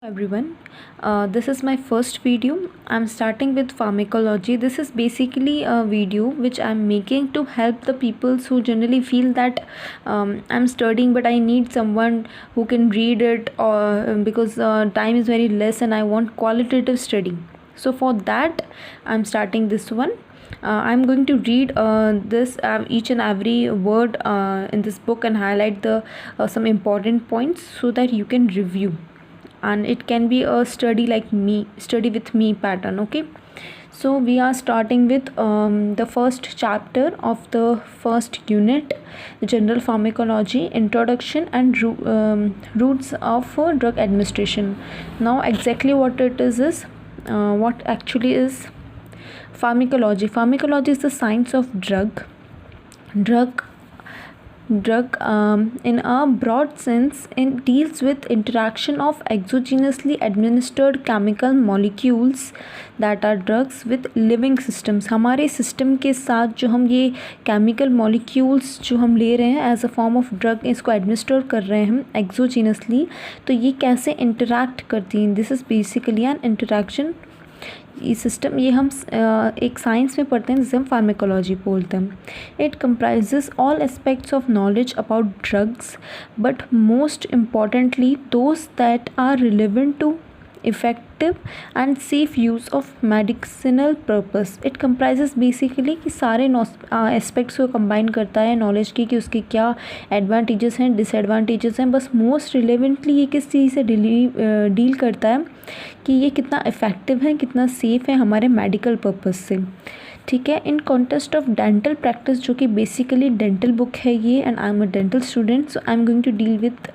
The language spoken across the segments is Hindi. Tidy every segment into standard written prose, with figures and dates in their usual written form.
Everyone, this is my first video. I'm starting with pharmacology. This is basically a video which I'm making to help the people who generally feel that I'm studying but I need someone who can read it, or because time is very less and I want qualitative study. So for that I'm starting this one. I'm going to read this each and every word in this book and highlight the some important points so that you can review, and it can be a study with me pattern. Okay, so we are starting with the first chapter of the first unit, general pharmacology, introduction and roots of drug administration. Now exactly what it is what actually is pharmacology is the science of drug in a broad sense. It deals with interaction of exogenously administered chemical molecules that are drugs with living systems. हमारे सिस्टम के साथ जो हम ये केमिकल मॉलिक्यूल्स जो हम ले रहे हैं as a form of drug, इसको एडमिनिस्टर कर रहे हैं हम एक्सोजीनसली, तो ये कैसे इंटरैक्ट करती हैं. This is basically an interaction. ये सिस्टम ये हम एक साइंस में पढ़ते हैं जिसे हम फार्मेकोलॉजी बोलते हैं. It comprises all aspects of knowledge about drugs, but most importantly those that are relevant to effective and safe use of medicinal purpose. It comprises basically कि सारे एस्पेक्ट्स को कंबाइन करता है नॉलेज की, कि उसके क्या एडवांटेजेस हैं, डिसएडवांटेजेस हैं. बस मोस्ट रिलेवेंटली ये किस चीज़ से डील करता है कि ये कितना इफ़ेक्टिव है, कितना सेफ़ है हमारे मेडिकल पर्पस से. ठीक है. In context of dental practice, जो कि बेसिकली डेंटल बुक है ये, and I am a dental student, so I am going to deal with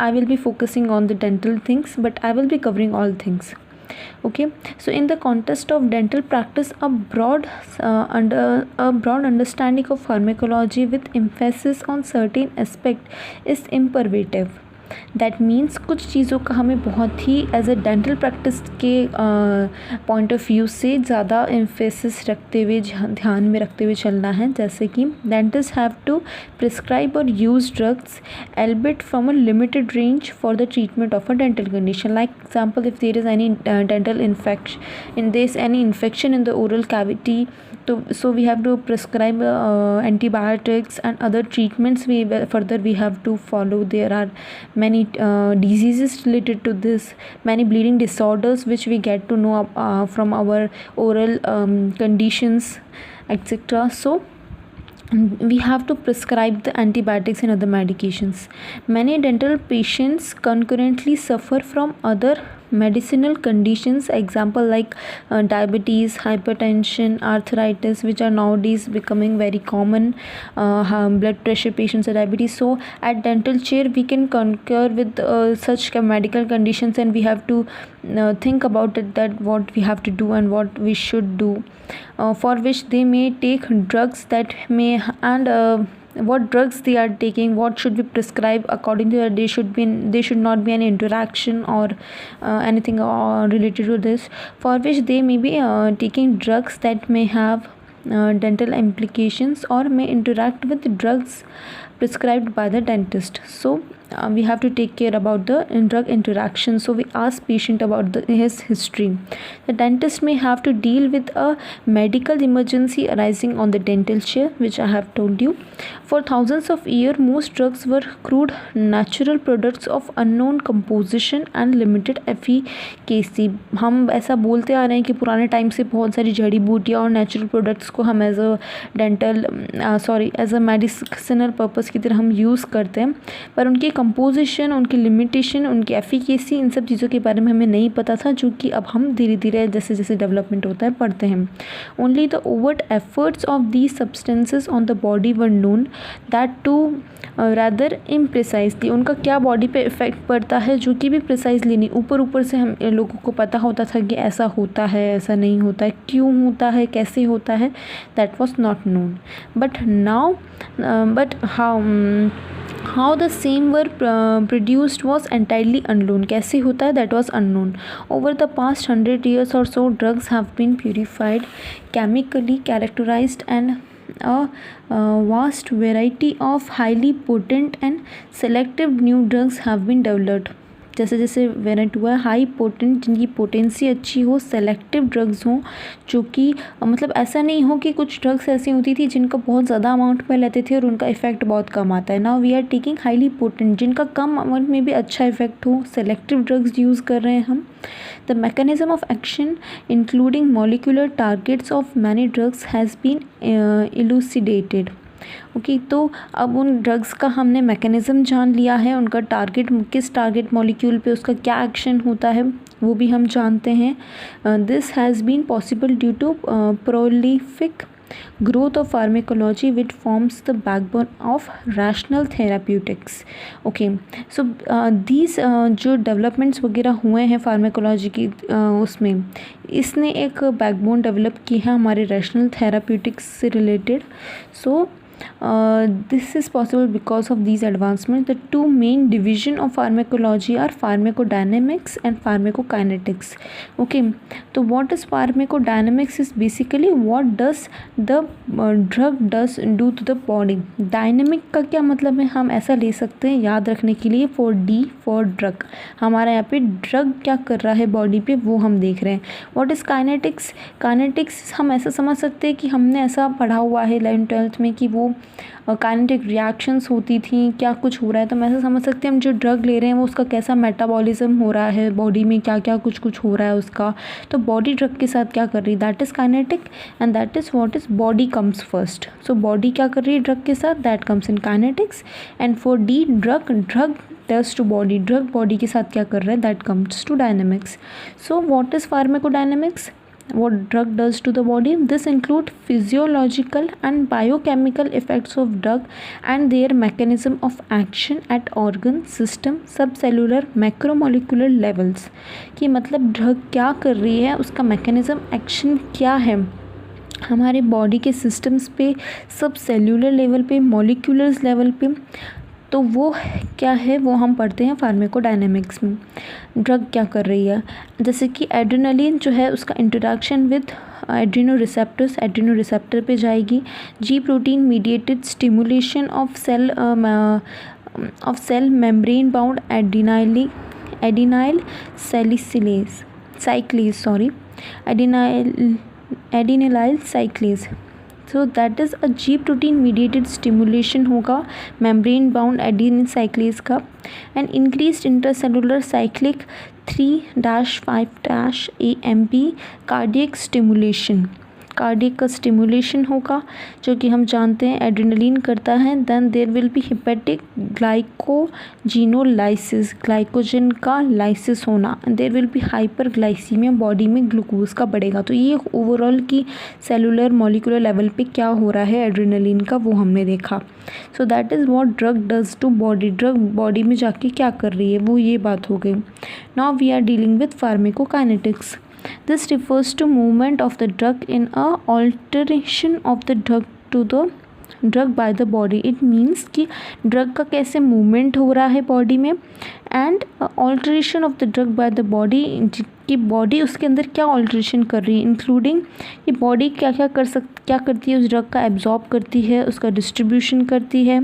I will be focusing on the dental things, but I will be covering all things. Okay, so in the context of dental practice, a broad understanding of pharmacology with emphasis on certain aspect is imperative. That means कुछ चीज़ों का हमें बहुत ही एज अ डेंटल प्रैक्टिस के पॉइंट ऑफ व्यू से ज़्यादा एम्फेसिस रखते हुए, ध्यान में रखते हुए चलना है. जैसे कि डेंटिस्ट हैव टू प्रिस्क्राइब और use drugs albeit from a limited range for the treatment of a dental condition. Like example, if there is any dental infection in the oral cavity, so we have to prescribe antibiotics and other treatments. Further we have to follow. There are many diseases related to this, many bleeding disorders which we get to know from our oral conditions, etc. So we have to prescribe the antibiotics and other medications. Many dental patients concurrently suffer from other medicinal conditions, example like diabetes, hypertension, arthritis, which are nowadays becoming very common. Blood pressure patients or diabetes. So at dental chair we can concur with such medical conditions, and we have to think about it, that what we have to do and what we should do, for which they may take drugs that may, and what drugs they are taking, what should be prescribed according to that. They should not be any interaction or anything related to this, for which they may be taking drugs that may have dental implications or may interact with drugs prescribed by the dentist. So we have to take care about the drug interaction. So we ask patient about his history. The dentist may have to deal with a medical emergency arising on the dental chair, which I have told you. For thousands of years, most drugs were crude natural products of unknown composition and limited efficacy. हम ऐसा बोलते आ रहे हैं कि पुराने टाइम से बहुत सारी जड़ी बूटियाँ और नेचुरल प्रोडक्ट्स को हम एज अ मेडिसिनल पर्पस की तरह हम यूज़ करते हैं, पर उनकी कंपोजिशन, उनकी लिमिटेशन, उनकी एफिकेसी, इन सब चीज़ों के बारे में हमें नहीं पता था, जो कि अब हम धीरे धीरे जैसे जैसे डेवलपमेंट होता है पढ़ते हैं. Only the overt efforts of these substances on the body were known, that too rather imprecisely. उनका क्या बॉडी पे इफेक्ट पड़ता है जो कि भी प्रिसाइजली नहीं, ऊपर ऊपर से हम लोगों को पता होता था कि ऐसा होता है, ऐसा नहीं होता है, क्यों होता है, कैसे होता है, that was not known. But now but how the same were produced was entirely unknown. कैसे होता है, that was unknown. Over the past 100 years or so, drugs have been purified, chemically characterized, and a vast variety of highly potent and selective new drugs have been developed. जैसे जैसे वेरिएंट हुआ है, हाई पोटेंट जिनकी पोटेंसी अच्छी हो, सेलेक्टिव ड्रग्स हों जो कि मतलब ऐसा नहीं हो कि कुछ ड्रग्स ऐसी होती थी जिनका बहुत ज़्यादा अमाउंट में लेते थे और उनका इफेक्ट बहुत कम आता है। Now we are taking highly potent जिनका कम अमाउंट में भी अच्छा इफेक्ट हो, सेलेक्टिव ड्रग्स यूज़ कर रहे हैं हम। The mechanism of action including molecular targets of many drugs has been elucidated. Okay, तो अब उन ड्रग्स का हमने मैकेनिज़्म जान लिया है, उनका टारगेट किस टारगेट मॉलिक्यूल पे उसका क्या एक्शन होता है वो भी हम जानते हैं। This has been possible due to prolific growth of pharmacology which forms the backbone of rational therapeutics. Okay, so these जो डेवलपमेंट्स वगैरह हुए हैं फार्माकोलॉजी की उसमें इसने एक बैकबोन डेवलप की है हमारे रैशनल थेराप्यूटिक्स से related. So this is possible because of these advancements. The two main division of pharmacology are pharmacodynamics and pharmacokinetics. Okay, so what is pharmacodynamics is basically what does the drug does do to the body. Dynamic का क्या मतलब है, हम ऐसा ले सकते हैं याद रखने के लिए, for D for drug, हमारा यहाँ पे ड्रग क्या कर रहा है बॉडी पे वो हम देख रहे हैं। What is kinetics? Kinetics हम ऐसा समझ सकते हैं कि हमने ऐसा पढ़ा हुआ है 11th-12th में कि वो काइनेटिक रिएक्शंस होती थी, क्या कुछ हो रहा है, तो हम ऐसा समझ सकते हैं हम जो ड्रग ले रहे हैं वो उसका कैसा मेटाबॉलिज्म हो रहा है बॉडी में, क्या क्या कुछ कुछ हो रहा है उसका, तो बॉडी ड्रग के साथ क्या कर रही है, that is kinetic and that is what is body comes first. So body क्या कर रही है ड्रग के साथ, that comes in kinetics. And for the drug, drug does to body, drug body के साथ क्या कर रहा है, that comes to dynamics. So what is pharmacodynamics? What drug does to the body? This include physiological and biochemical effects of drug and their mechanism of action at organ, system, subcellular, macromolecular levels। कि मतलब ड्रग क्या कर रही है, उसका मैकेनिज्म एक्शन क्या है हमारे बॉडी के सिस्टम्स पे, सब सेल्यूलर लेवल पे, मॉलिक्यूलर्स लेवल पे, तो वो क्या है वो हम पढ़ते हैं फार्माकोडायनेमिक्स में। ड्रग क्या कर रही है, जैसे कि एड्रेनलिन जो है उसका interaction with adreno receptors, adreno receptor पे जाएगी। G protein mediated stimulation of cell membrane bound adenylyl cyclase. So that is a G protein mediated stimulation होगा मेम्ब्रेन बाउंड एडिनाइल साइक्लेज का। And increased intercellular cyclic 3-5-AMP cardiac stimulation, cardiac का स्टिमुलेशन होगा जो कि हम जानते हैं एड्रेनलिन करता है। Then there will be hepatic glycogenolysis, glycogen का लाइसिस होना। There will be hyperglycaemia, body में ग्लूकोज का बढ़ेगा। तो ये ओवरऑल की सेलुलर मॉलिक्यूलर लेवल पे क्या हो रहा है एड्रेनलिन का वो हमने देखा। So that is what drug does to body, drug body में जाके क्या कर रही है वो ये बात हो गई। Now we are dealing with pharmacokinetics. This refers to movement of the drug in a alteration of the drug to the drug by the body. It means कि ड्रग का कैसे मूवमेंट हो रहा है बॉडी में, and alteration of the drug by the body, कि बॉडी उसके अंदर क्या ऑल्ट्रेशन कर रही है, इंक्लूडिंग कि बॉडी क्या क्या करती है, उस ड्रग का एब्जॉर्ब करती है, उसका डिस्ट्रीब्यूशन करती है,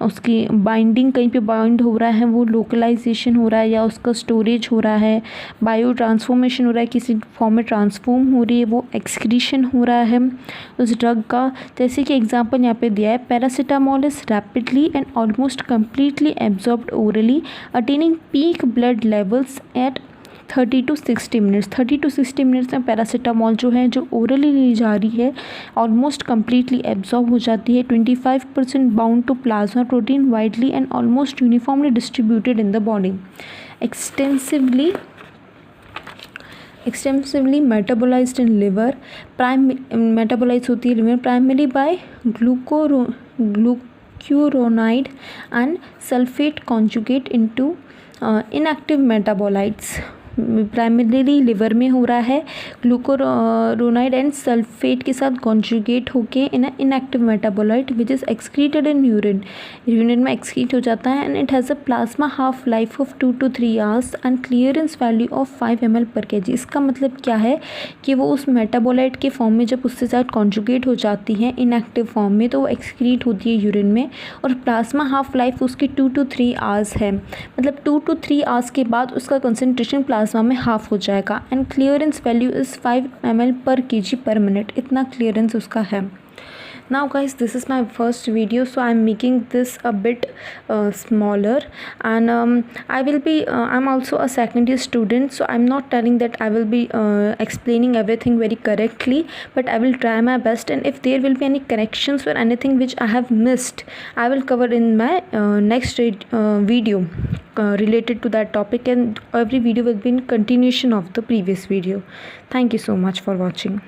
उसकी बाइंडिंग कहीं पे बाइंड हो रहा है, वो लोकलाइजेशन हो रहा है या उसका स्टोरेज हो रहा है, बायो ट्रांसफॉर्मेशन हो रहा है, किसी फॉर्म में ट्रांसफॉर्म हो रही है, वो एक्सक्रीशन हो रहा है उस ड्रग का। जैसे कि एग्जांपल यहाँ पे दिया है, paracetamol is rapidly and almost completely absorbed orally attaining peak blood levels at 30 to 60 minutes. 30 to 60 minutes में पैरासीटामोल जो है जो ओरली ली जा रही है ऑलमोस्ट कम्प्लीटली एब्जॉर्ब हो जाती है। 25% bound to plasma protein widely and almost uniformly distributed in the body. Extensively metabolised in liver, metabolise होती है liver primary by glucuronide and sulphate conjugate into inactive metabolites primarily liver में हो रहा है, ग्लूकुरोनाइड एंड सल्फेट के साथ कॉन्जुगेट होके in a inactive metabolite which is excreted in urine, urine में एक्सक्रीट हो जाता है, and it has a plasma half life of 2 to 3 hours and clearance value of 5 ml per kg। इसका मतलब क्या है कि वो उस मेटाबोलाइट के फॉर्म में जब उसके साथ कॉन्जुगेट हो जाती है इनएक्टिव फॉर्म में तो वो एक्सक्रीट होती है यूरिन में, और प्लाज्मा हाफ लाइफ उसकी 2 to 3 आवर्स है, मतलब 2 to 3 आवर्स के बाद उसका कंसनट्रेशन प्लाज्मा में हाफ हो जाएगा, and clearance value is 5 ml per kg per minute, इतना क्लियरेंस उसका है। Now guys, this is my first video, so I'm making this a bit smaller, and I'm also a second year student, so I'm not telling that I will be explaining everything very correctly, but I will try my best, and if there will be any corrections or anything which I have missed, I will cover in my next video related to that topic, and every video will be in continuation of the previous video. Thank you so much for watching.